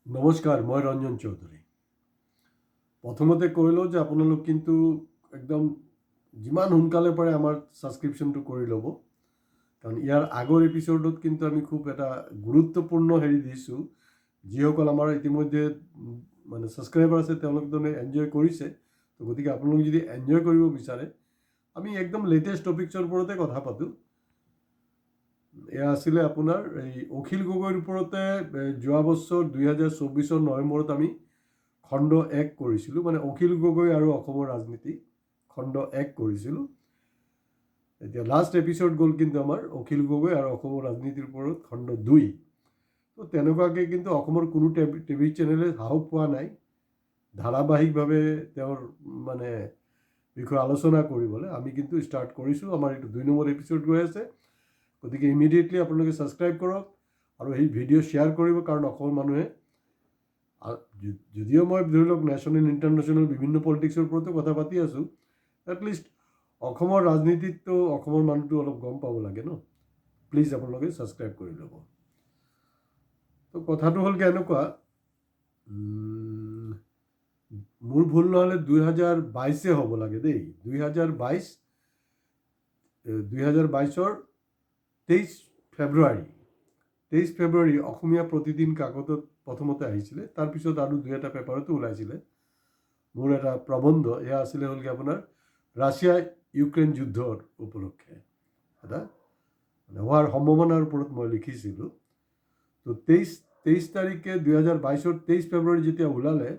নমস্কাৰ, মই ৰঞ্জন চৌধুৰী। প্ৰথমতে কৈ লওঁ যে আপোনালোক কিন্তু একদম যিমান সোনকালে পাৰে আমাৰ ছাবস্ক্ৰিপশ্যনটো কৰি ল'ব, কাৰণ ইয়াৰ আগৰ এপিছ'ডত কিন্তু আমি খুব এটা গুৰুত্বপূৰ্ণ দিছোঁ। যিসকল আমাৰ ইতিমধ্যে মানে ছাবস্ক্ৰাইবাৰ আছে তেওঁলোকে এনজয় কৰিছে, তো গতিকে আপোনালোক যদি এনজয় কৰিব বিচাৰে আমি একদম লেটেষ্ট টপিকছৰ ওপৰতে কথা পাতোঁ। এয়া আছিলে আপোনাৰ এই অখিল গগৈৰ ওপৰতে যোৱা বছৰ 2024 নৱেম্বৰত আমি খণ্ড 1 কৰিছিলোঁ, মানে অখিল গগৈ আৰু অসমৰ ৰাজনীতি খণ্ড 1 কৰিছিলোঁ। এতিয়া লাষ্ট এপিছ'ড গ'ল কিন্তু আমাৰ অখিল গগৈ আৰু অসমৰ ৰাজনীতিৰ ওপৰত খণ্ড 2। তো তেনেকুৱাকৈ কিন্তু অসমৰ কোনো টিভি চেনেলে সাহস পোৱা নাই ধাৰাবাহিকভাৱে তেওঁৰ মানে বিষয়ে আলোচনা কৰিবলৈ। আমি কিন্তু ষ্টাৰ্ট কৰিছোঁ, আমাৰ এইটো 2 নম্বৰ এপিছ'ড গৈ আছে। গতিকে ইমিডিয়েটলি আপোনালোকে ছাবস্ক্ৰাইব কৰক আৰু এই ভিডিঅ' শ্বেয়াৰ কৰিব, কাৰণ অসমৰ মানুহে, যদিও মই ধৰি লওক নেশ্যনেল ইণ্টাৰনেশ্যনেল বিভিন্ন পলিটিক্সৰ ওপৰতো কথা পাতি আছোঁ, এটলিষ্ট অসমৰ ৰাজনীতিততো অসমৰ মানুহটো অলপ গম পাব লাগে ন। প্লিজ আপোনালোকে ছাবস্ক্ৰাইব কৰি ল'ব। তো কথাটো হ'ল কি এনেকুৱা, মোৰ ভুল নহ'লে 2022 হ'ব লাগে দেই। 2022 2022-ৰ 23 ফেব্ৰুৱাৰী অসমীয়া প্ৰতিদিন কাকতত প্ৰথমতে আহিছিলে, তাৰপিছত আৰু 2-এটা পেপাৰতো ওলাইছিলে মোৰ এটা প্ৰবন্ধ। এয়া আছিলে হ'ল কি আপোনাৰ ৰাছিয়া ইউক্ৰেইন যুদ্ধৰ উপলক্ষে এটা হোৱাৰ সম্ভাৱনাৰ ওপৰত মই লিখিছিলোঁ। তো 23 তাৰিখে 2022-ৰ 23 ফেব্ৰুৱাৰী যেতিয়া ওলালে,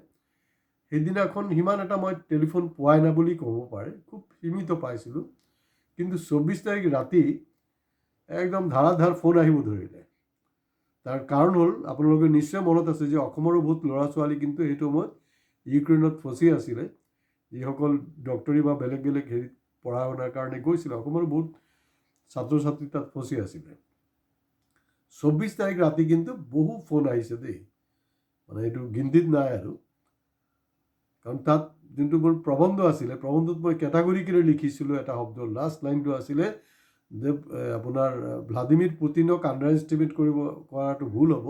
সেইদিনাখন সিমান এটা মই টেলিফোন পোৱাই নাই বুলি ক'ব পাৰে, খুব সীমিত পাইছিলোঁ। কিন্তু 24 তাৰিখ ৰাতি একদম ধাৰাধাৰ ফোন আহিব ধৰিলে। তাৰ কাৰণ হ'ল, আপোনালোকে নিশ্চয় মনত আছে যে অসমৰো বহুত ল'ৰা ছোৱালী কিন্তু সেইটো সময়ত ইউক্ৰেইনত ফচি আছিলে, যিসকল ডক্টৰী বা বেলেগ বেলেগ পঢ়া শুনাৰ কাৰণে গৈছিলে। অসমৰ বহুত ছাত্ৰ ছাত্ৰী তাত ফচি আছিলে। 24 তাৰিখ ৰাতি কিন্তু বহু ফোন আহিছে দেই, মানে এইটো গিনতিত নাই আৰু। কাৰণ তাত যোনটো মোৰ প্ৰবন্ধ আছিলে, প্ৰবন্ধত মই কেটাগৰিকেলি লিখিছিলোঁ এটা শব্দ। লাষ্ট লাইনটো আছিলে যে আপোনাৰ ভ্লাদিমিৰ পুটিনক আণ্ডাৰ এষ্টিমেট কৰাটো ভুল হ'ব,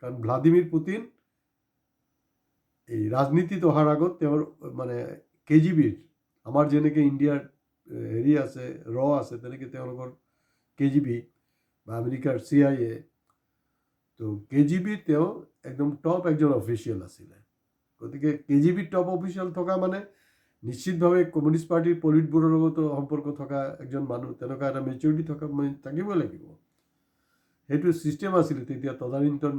কাৰণ ভ্লাদিমিৰ পুটিন এই ৰাজনীতিত অহাৰ আগত তেওঁৰ মানে KGBৰ, আমাৰ যেনেকৈ ইণ্ডিয়াৰ আছে আছে, তেনেকৈ তেওঁলোকৰ KGB বা আমেৰিকাৰ CIA, তো KGBৰ তেওঁ একদম টপ একজন অফিচিয়েল আছিলে। গতিকে KGBৰ টপ অফিচিয়েল থকা মানে নিশ্চিতভাৱে কমিউনিষ্ট পাৰ্টিৰ পলিট ব্যুৰোৰ লগতো সম্পৰ্ক থকা এজন মানুহ, তেনেকুৱা এটা মেচিউৰিটি থকা থাকিবই লাগিব। সেইটো ছিষ্টেম আছিলে তেতিয়া, তদানীন্তন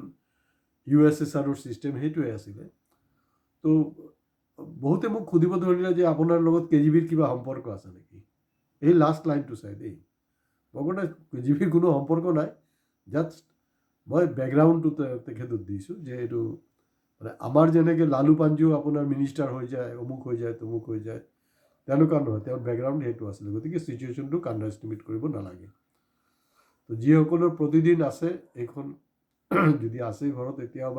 USSRৰ ছিষ্টেম সেইটোৱে আছিলে। তো বহুতে মোক সুধিব ধৰিলে যে আপোনাৰ লগত KGBৰ কিবা সম্পৰ্ক আছে নেকি, এই লাষ্ট লাইনটো চাই দেই। মই ক'লে KGBৰ কোনো সম্পৰ্ক নাই, জাষ্ট মই বেকগ্ৰাউণ্ডটো তেখেতক দিছোঁ যে এইটো মানে আমাৰ যেনেকৈ লালু পাঞ্জু আপোনাৰ মিনিষ্টাৰ হৈ যায়, অমুক হৈ যায়, তমুক হৈ যায়, তেনেকুৱা নহয়, তেওঁৰ বেকগ্ৰাউণ্ড সেইটো আছিলে। গতিকে চিটুৱেশ্যনটোক আণ্ডাৰ এষ্টিমেট কৰিব নালাগে। তো যিসকলৰ প্ৰতিদিন আছে এইখন, যদি আছে ঘৰত এতিয়াও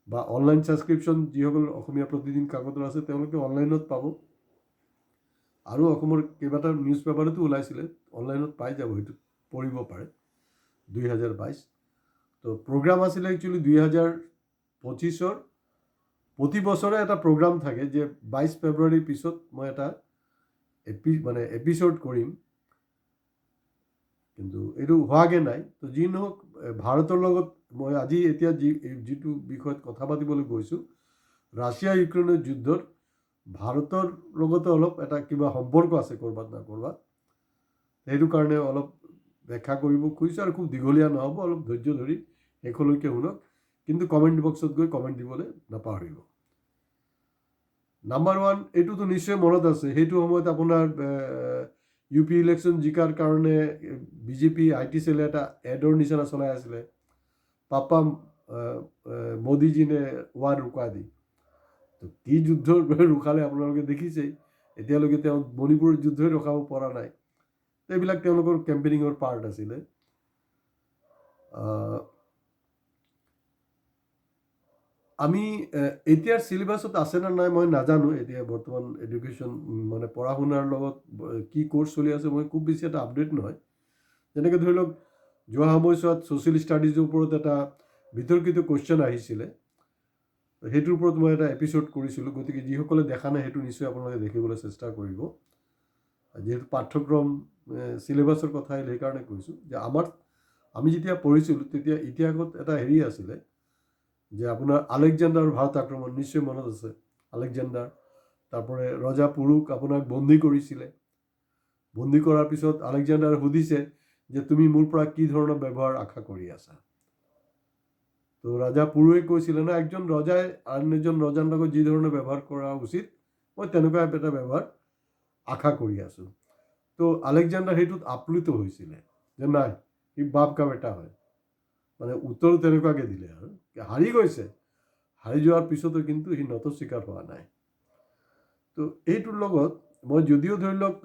বা অনলাইন ছাবস্ক্ৰিপশ্যন যিসকল অসমীয়া প্ৰতিদিন কাকতৰ আছে তেওঁলোকে অনলাইনত পাব, আৰু অসমৰ কেইবাটা নিউজ পেপাৰতো ওলাইছিলে, অনলাইনত পাই যাব, সেইটো পঢ়িব পাৰে। 2022 তো প্ৰগ্ৰাম আছিলে একচুৱেলি 2025-ৰ প্ৰতি বছৰে এটা প্ৰগ্ৰাম থাকে যে 22 ফেব্ৰুৱাৰীৰ পিছত মই এটা এপিছ'ড কৰিম, কিন্তু এইটো হোৱাগৈ নাই। তো যি নহওক, ভাৰতৰ লগত মই আজি এতিয়া যিটো বিষয়ত কথা পাতিবলৈ গৈছোঁ, ৰাছিয়া ইউক্ৰেইনৰ যুদ্ধৰ ভাৰতৰ লগতে অলপ এটা কিবা সম্পৰ্ক আছে ক'ৰবাত না ক'ৰবাত। সেইটো কাৰণে অলপ ব্যাখ্যা কৰিব খুজিছোঁ, আৰু খুব দীঘলীয়া নহ'ব, অলপ ধৈৰ্য ধৰি শেষলৈকে শুনক, কিন্তু কমেণ্ট বক্সত গৈ কমেণ্ট দিবলৈ নাপাহৰিব। নাম্বাৰ 1, এইটোতো নিশ্চয় মনত আছে, সেইটো সময়ত আপোনাৰ UP ইলেকশ্যন জিকাৰ কাৰণে BJP IT চেলে এটা এডৰ নিচিনা চলাই আছিলে, পাপা মোদীজী নে ৱাৰ ৰুকা দি। তো কি যুদ্ধ ৰখালে আপোনালোকে দেখিছেই, এতিয়ালৈকে তেওঁ মণিপুৰৰ যুদ্ধই ৰখাব পৰা নাই। এইবিলাক তেওঁলোকৰ কেম্পেইনিঙৰ পাৰ্ট আছিলে। আমি এতিয়াৰ চিলেবাছত আছে নে নাই মই নাজানো, এতিয়া বৰ্তমান এডুকেশ্যন মানে পঢ়া শুনাৰ লগত কি কোৰ্চ চলি আছে মই খুব বেছি এটা আপডেট নহয়। যেনেকৈ ধৰি লওক যোৱা সময়ছোৱাত ছ'চিয়েল ষ্টাডিজৰ ওপৰত এটা বিতৰ্কিত কুৱেশ্যন আহিছিলে, সেইটোৰ ওপৰত মই এটা এপিছ'ড কৰিছিলোঁ। গতিকে যিসকলে দেখা নাই সেইটো নিশ্চয় আপোনালোকে দেখিবলৈ চেষ্টা কৰিব। যিহেতু পাঠ্যক্ৰম চিলেবাছৰ কথা আহিলে সেইকাৰণে কৈছোঁ যে আমি যেতিয়া পঢ়িছিলোঁ তেতিয়া ইতিহাসত এটা হেৰি আছিলে যে আপোনাৰ আলেকজাণ্ডাৰ ভাৰত আক্ৰমণ, নিশ্চয় মনত আছে। আলেকজাণ্ডাৰ, তাৰপৰে ৰজা পুৰুক আপোনাক বন্দী কৰিছিলে। বন্দী কৰাৰ পিছত আলেকজাণ্ডাৰ সুধিছে যে তুমি মোৰ পৰা কি ধৰণৰ ব্যৱহাৰ আশা কৰি আছা। তো ৰজা পুৰুৱে কৈছিলে না একজন ৰজাই আন এজন ৰজাৰ লগত যি ধৰণৰ ব্যৱহাৰ কৰা উচিত মই তেনেকুৱা এটা ব্যৱহাৰ আশা কৰি আছোঁ। তো আলেকজাণ্ডাৰ সেইটোত আপ্লুত হৈছিলে যে নাই সি বাপ কা বেটা হয়, মানে উত্তৰো তেনেকুৱাকৈ দিলে আৰু হাৰি গৈছে। হাৰি যোৱাৰ পিছতো কিন্তু সি নতস্বীকাৰ হোৱা নাই। তো এইটোৰ লগত মই যদিও ধৰি লওক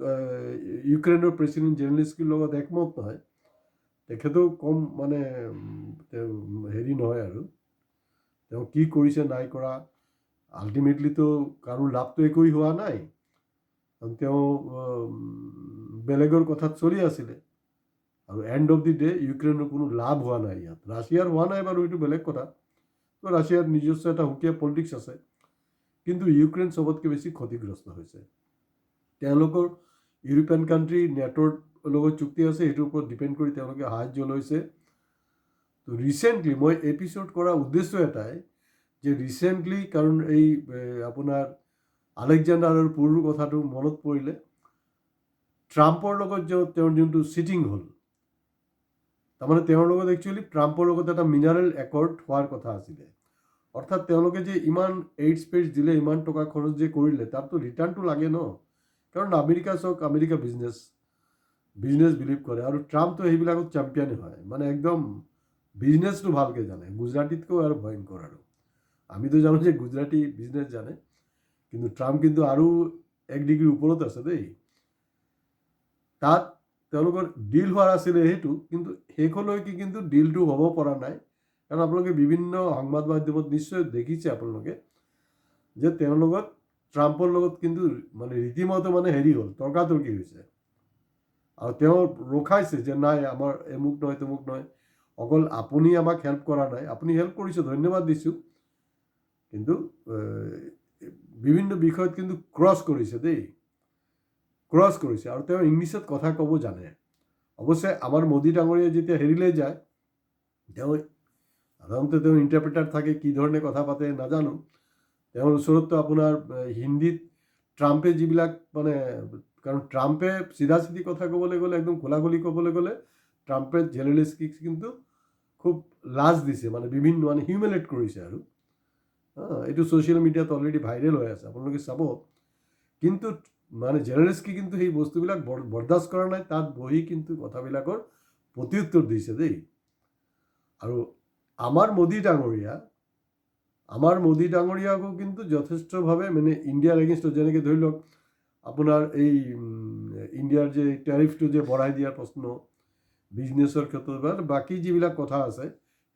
ইউক্ৰেইনৰ প্ৰেচিডেণ্ট জেলেনস্কিৰ লগত একমত নহয়, তেখেতেও কম মানে হেৰি নহয় আৰু তেওঁ কি কৰিছে নাই কৰা, আল্টিমেটলিতো কাৰো লাভটো একোৱেই হোৱা নাই। তেওঁ বেলেগৰ কথাত চলি আছিলে আৰু এণ্ড অফ দি ডে ইউক্ৰেইনৰ কোনো লাভ হোৱা নাই ইয়াত। ৰাছিয়াৰ হোৱা নাই বাৰু, এইটো বেলেগ কথা। তো ৰাছিয়াৰ নিজস্ব এটা সুকীয়া পলিটিক্স আছে, কিন্তু ইউক্ৰেইন চবতকৈ বেছি ক্ষতিগ্ৰস্ত হৈছে। তেওঁলোকৰ ইউৰোপিয়ান কাণ্ট্ৰি নেটোৰ লগত চুক্তি আছে, সেইটোৰ ওপৰত ডিপেণ্ড কৰি তেওঁলোকে সাহায্য লৈছে। তো ৰিচেণ্টলি মই এপিছ'ড কৰাৰ উদ্দেশ্য এটাই যে ৰিচেণ্টলি, কাৰণ এই আপোনাৰ আলেকজাণ্ডাৰ আৰু পুৰুৰ কথাটো মনত পৰিলে, ট্ৰাম্পৰ লগত তেওঁৰ যোনটো চিটিং হ'ল, তাৰমানে তেওঁৰ লগত একচুৱেলি ট্ৰাম্পৰ লগত এটা মিনাৰেল একৰ্ড হোৱাৰ কথা আছিলে। অৰ্থাৎ তেওঁলোকে যে ইমান এইড স্পেচ দিলে, ইমান টকা খৰচ যে কৰিলে, তাততো ৰিটাৰ্ণটো লাগে ন। কাৰণ আমেৰিকা চাওক, আমেৰিকা বিজনেছ বিলিভ কৰে আৰু ট্ৰাম্পটো সেইবিলাকত চেম্পিয়নে হয়, মানে একদম বিজনেছটো ভালকৈ জানে, গুজৰাটীতকৈও আৰু ভয়ংকৰ। আৰু আমিতো জানো যে গুজৰাটী বিজনেছ জানে, কিন্তু ট্ৰাম্প কিন্তু আৰু এক ডিগ্ৰী ওপৰত আছে দেই। তাত তেওঁলোকৰ ডিল হোৱাৰ আছিলে সেইটো, কিন্তু শেষলৈকে কিন্তু ডিলটো হ'ব পৰা নাই। কাৰণ আপোনালোকে বিভিন্ন সংবাদ মাধ্যমত নিশ্চয় দেখিছে আপোনালোকে যে তেওঁৰ লগত ট্ৰাম্পৰ লগত কিন্তু মানে ৰীতিমতে মানে হেৰি হ'ল, তৰ্কাতৰ্কি হৈছে। আৰু তেওঁ ৰখাইছে যে নাই আমাৰ এমুক নহয় তমুক নহয়, অকল আপুনি আমাক হেল্প কৰা নাই, আপুনি হেল্প কৰিছে, ধন্যবাদ দিছোঁ, কিন্তু বিভিন্ন বিষয়ত কিন্তু ক্ৰছ কৰিছে দেই, ক্ৰছ কৰিছে। আৰু তেওঁ ইংলিছত কথা ক'ব জানে। অৱশ্যে আমাৰ মোদী ডাঙৰীয়া যেতিয়া হেৰিলৈ যায়, তেওঁ সাধাৰণতে তেওঁ ইণ্টাৰপ্ৰেটাৰ থাকে, কি ধৰণে কথা পাতে নাজানো। তেওঁৰ ওচৰততো আপোনাৰ হিন্দীত ট্ৰাম্পে যিবিলাক মানে, কাৰণ ট্ৰাম্পে চিধা চিধি কথা ক'বলৈ গ'লে, একদম খোলাখুলি ক'বলৈ গ'লে, ট্ৰাম্পে জেলেনস্কিক কিন্তু খুব লাজ দিছে, মানে বিভিন্ন মানে হিউমিলেট কৰিছে। আৰু এইটো ছ'চিয়েল মিডিয়াত অলৰেডি ভাইৰেল হৈ আছে, আপোনালোকে চাব। কিন্তু মানে জেলেনস্কি কিন্তু সেই বস্তুবিলাক বৰদাস্ত কৰা নাই, তাত বহি কিন্তু কথাবিলাকৰ প্ৰত্যুত্তৰ দিছে দেই। আৰু আমাৰ মোদী ডাঙৰীয়াকো কিন্তু যথেষ্টভাৱে মানে ইণ্ডিয়াৰ এগেইনষ্টত, যেনেকৈ ধৰি লওক আপোনাৰ এই ইণ্ডিয়াৰ যে টেৰিফটো যে বঢ়াই দিয়াৰ প্ৰশ্ন, বিজনেছৰ ক্ষেত্ৰত বা বাকী যিবিলাক কথা আছে,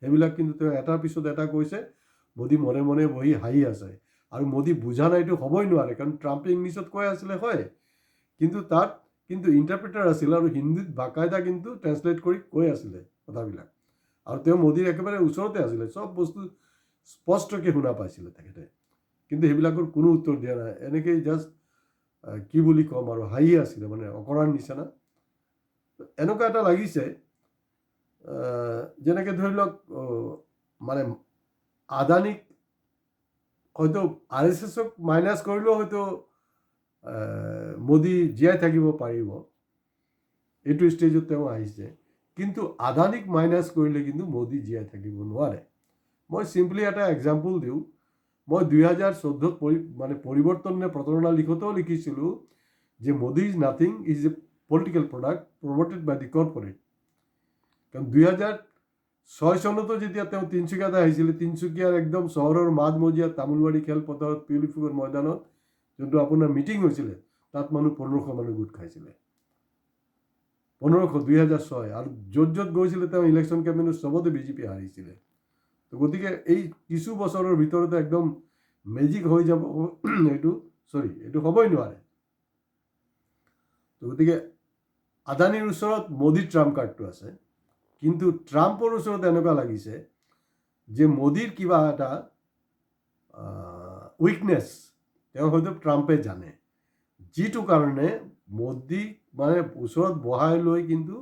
সেইবিলাক কিন্তু তেওঁ এটাৰ পিছত এটা কৈছে। মোদী মনে মনে বহি হাঁহি আছে, আৰু মোদী বুজা নাইতো হ'বই নোৱাৰে, কাৰণ ট্ৰাম্পে ইংলিছত কৈ আছিলে হয়, কিন্তু তাত কিন্তু ইণ্টাৰপ্ৰেটাৰ আছিল আৰু হিন্দীত বাকাইদা কিন্তু ট্ৰেন্সলেট কৰি কৈ আছিলে কথাবিলাক। আৰু তেওঁ মোদীৰ একেবাৰে ওচৰতে আছিলে, চব বস্তু স্পষ্টকৈ শুনা পাইছিলে তেখেতে, কিন্তু সেইবিলাকৰ কোনো উত্তৰ দিয়া নাই। এনেকেই জাষ্ট কি বুলি ক'ম আৰু হাঁহি আছিলে, মানে অকৰাৰ নিচিনা। এনেকুৱা এটা লাগিছে যেনেকৈ ধৰি লওক মানে আদানীক হয়তো RSSক মাইনাছ কৰিলেও হয়তো মোদী জীয়াই থাকিব পাৰিব, এইটো ষ্টেজত তেওঁ আহিছে। কিন্তু আদানীক মাইনাছ কৰিলে কিন্তু মোদী জীয়াই থাকিব নোৱাৰে। মই চিম্পলি এটা এক্সাম্পল দিওঁ। মই 2014 মানে পৰিৱৰ্তন নে প্ৰতাৰণা লিখোঁতেও লিখিছিলোঁ যে Modi is nothing, is a political product promoted by the corporate. কাৰণ 2006 চনতো যেতিয়া তেওঁ তিনিচুকীয়াত আহিছিলে, তিনিচুকীয়াৰ একদম চহৰৰ মাজমজিয়াত তামোলবাৰী খেলপথাৰত পিউলিফুকৰ ময়দানত যোনটো আপোনাৰ মিটিং হৈছিলে, তাত মানুহ 1500 মানুহ গোট খাইছিলে। 1500 2006। আৰু য'ত য'ত গৈছিলে তেওঁ ইলেকশ্যন কেম্পেইনত চবতে বিজেপি হাৰিছিলে। তো গতিকে এই কিছু বছৰৰ ভিতৰতে একদম মেজিক হৈ যাব এইটো হ'বই নোৱাৰে। তো গতিকে আদানীৰ ওচৰত মোদীৰ ট্ৰাম্প কাৰ্ডটো আছে, কিন্তু ট্ৰাম্পৰ ওচৰত এনেকুৱা লাগিছে যে মোদীৰ কিবা এটা উইকনেছ তেওঁ হয়তো ট্ৰাম্পে জানে, যিটো কাৰণে মোদী মানে ওচৰত বহাই লৈ কিন্তু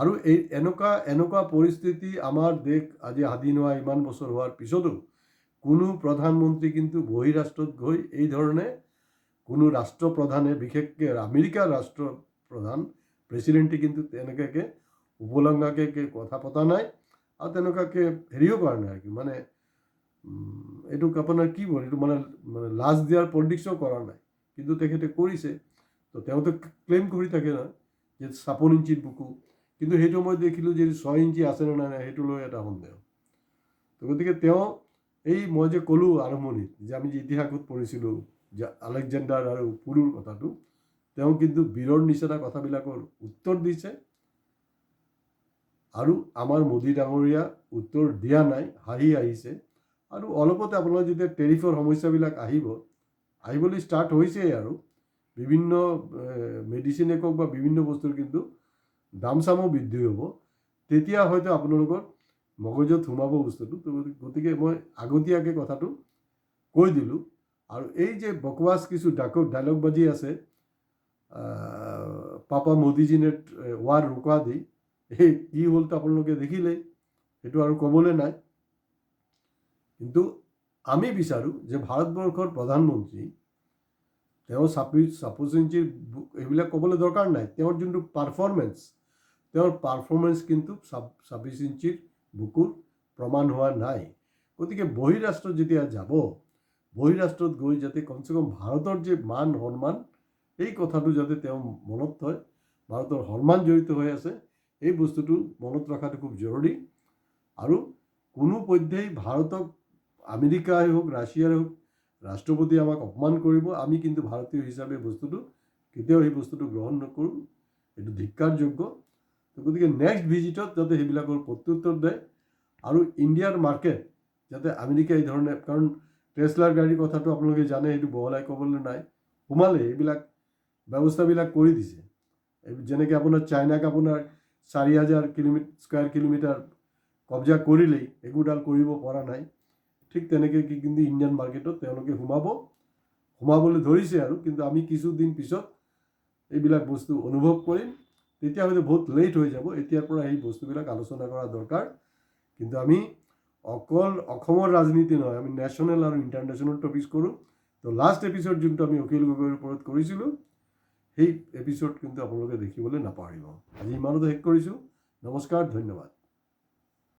আৰু এই এনেকুৱা পৰিস্থিতি আমাৰ দেশ আজি স্বাধীন হোৱা ইমান বছৰ হোৱাৰ পিছতো কোনো প্ৰধানমন্ত্ৰী কিন্তু বহিৰাষ্ট্ৰত গৈ এই ধৰণে কোনো ৰাষ্ট্ৰপ্ৰধানে, বিশেষকৈ আমেৰিকাৰ ৰাষ্ট্ৰপ্ৰধান প্ৰেচিডেণ্টে কিন্তু তেনেকুৱাকৈ উপলংঘাকৈ কথা পতা নাই আৰু তেনেকুৱাকৈ হেৰিও কৰা নাই আৰু কি মানে এইটোক আপোনাৰ কি বল এইটো মানে মানে লাজ দিয়াৰ পলিটিক্সও কৰা নাই, কিন্তু তেখেতে কৰিছে। তো তেওঁতো ক্লেইম কৰি থাকে না যে 56 ইঞ্চিত বুকু, কিন্তু সেইটো মই দেখিলোঁ যে 6 ইঞ্চি আছেনে নাই সেইটো লৈ এটা সন্দেহ। তো গতিকে তেওঁ এই মই যে ক'লোঁ আৰম্ভণিত যে আমি যে ইতিহাসত পঢ়িছিলোঁ যে আলেকজেণ্ডাৰ আৰু পুৰুৰ কথাটো, তেওঁ কিন্তু বীৰৰ নিচিনা কথাবিলাকৰ উত্তৰ দিছে আৰু আমাৰ মোদী ডাঙৰীয়া উত্তৰ দিয়া নাই, হাঁহি আহিছে। আৰু অলপতে আপোনালোকে যেতিয়া টেৰিফৰ সমস্যাবিলাক আহিবলৈ ষ্টাৰ্ট হৈছেই আৰু বিভিন্ন মেডিচিনে কওক বা বিভিন্ন বস্তুৰ কিন্তু দাম চামো বৃদ্ধি হ'ব, তেতিয়া হয়তো আপোনালোকৰ মগজত সোমাব বস্তুটো। তো গতিকে মই আগতীয়াকৈ কথাটো কৈ দিলোঁ। আৰু এই যে বকৱাছ কিছু ডায়লগ বাজি আছে, পাপা মোদীজী নে ৱাৰ ৰুকা দি, এই কি হ'লতো আপোনালোকে দেখিলেই, সেইটো আৰু ক'বলৈ নাই। কিন্তু আমি বিচাৰোঁ যে ভাৰতবৰ্ষৰ প্ৰধানমন্ত্ৰী তেওঁ 26 ইঞ্চিৰ এইবিলাক ক'বলৈ দৰকাৰ নাই, তেওঁৰ যোনটো পাৰফৰ্মেঞ্চ কিন্তু 26 ইঞ্চিৰ বুকুৰ প্ৰমাণ হোৱা নাই। গতিকে বহিৰাষ্ট্ৰত যেতিয়া যাব, বহিৰাষ্ট্ৰত গৈ যাতে কমচে কম ভাৰতৰ যে মান সন্মান এই কথাটো যাতে তেওঁ মনত থয়, ভাৰতৰ সন্মান জড়িত হৈ আছে এই বস্তুটো মনত ৰখাটো খুব জৰুৰী। আৰু কোনোপধ্যেই ভাৰতক আমেৰিকাই হওক ৰাছিয়াই হওক ৰাষ্ট্ৰপতি আমাক অপমান কৰিব, আমি কিন্তু ভাৰতীয় হিচাপে বস্তুটো কেতিয়াও সেই বস্তুটো গ্ৰহণ নকৰোঁ, এইটো ধিক্কাৰযোগ্য। গতিকে নেক্সট ভিজিটত যাতে সেইবিলাকৰ প্ৰত্যুত্তৰ দিয়ে আৰু ইণ্ডিয়াৰ মাৰ্কেট যাতে আমেৰিকা এই ধৰণে, কাৰণ টেছলাৰ গাড়ীৰ কথাটো আপোনালোকে জানে, সেইটো বহলাই ক'বলৈ নাই, সোমালে এইবিলাক ব্যৱস্থাবিলাক কৰি দিছে। যেনেকৈ আপোনাৰ চাইনাক আপোনাৰ 4000 স্কুৱাৰ কিলোমিটাৰ কব্জা কৰিলেই একোডাল কৰিব পৰা নাই, ঠিক তেনেকৈ কিন্তু ইণ্ডিয়ান মাৰ্কেটত তেওঁলোকে সোমাবলৈ ধৰিছে আৰু। কিন্তু আমি কিছুদিন পিছত এইবিলাক বস্তু অনুভৱ কৰিম, তেতিয়া হয়তো বহুত লেট হৈ যাব। এতিয়াৰ পৰা এই বস্তুবিলাক আলোচনা কৰা দৰকাৰ। কিন্তু আমি অকল অসমৰ ৰাজনীতি নহয়, আমি নেশ্যনেল আৰু ইণ্টাৰনেশ্যনেল টপিকছ কৰোঁ। তো লাষ্ট এপিছড যোনটো আমি অখিল গগৈৰ ওপৰত কৰিছিলোঁ, সেই এপিছড কিন্তু আপোনালোকে দেখিবলৈ নাপাহৰিব। আজি ইমানতে শেষ কৰিছোঁ। নমস্কাৰ, ধন্যবাদ।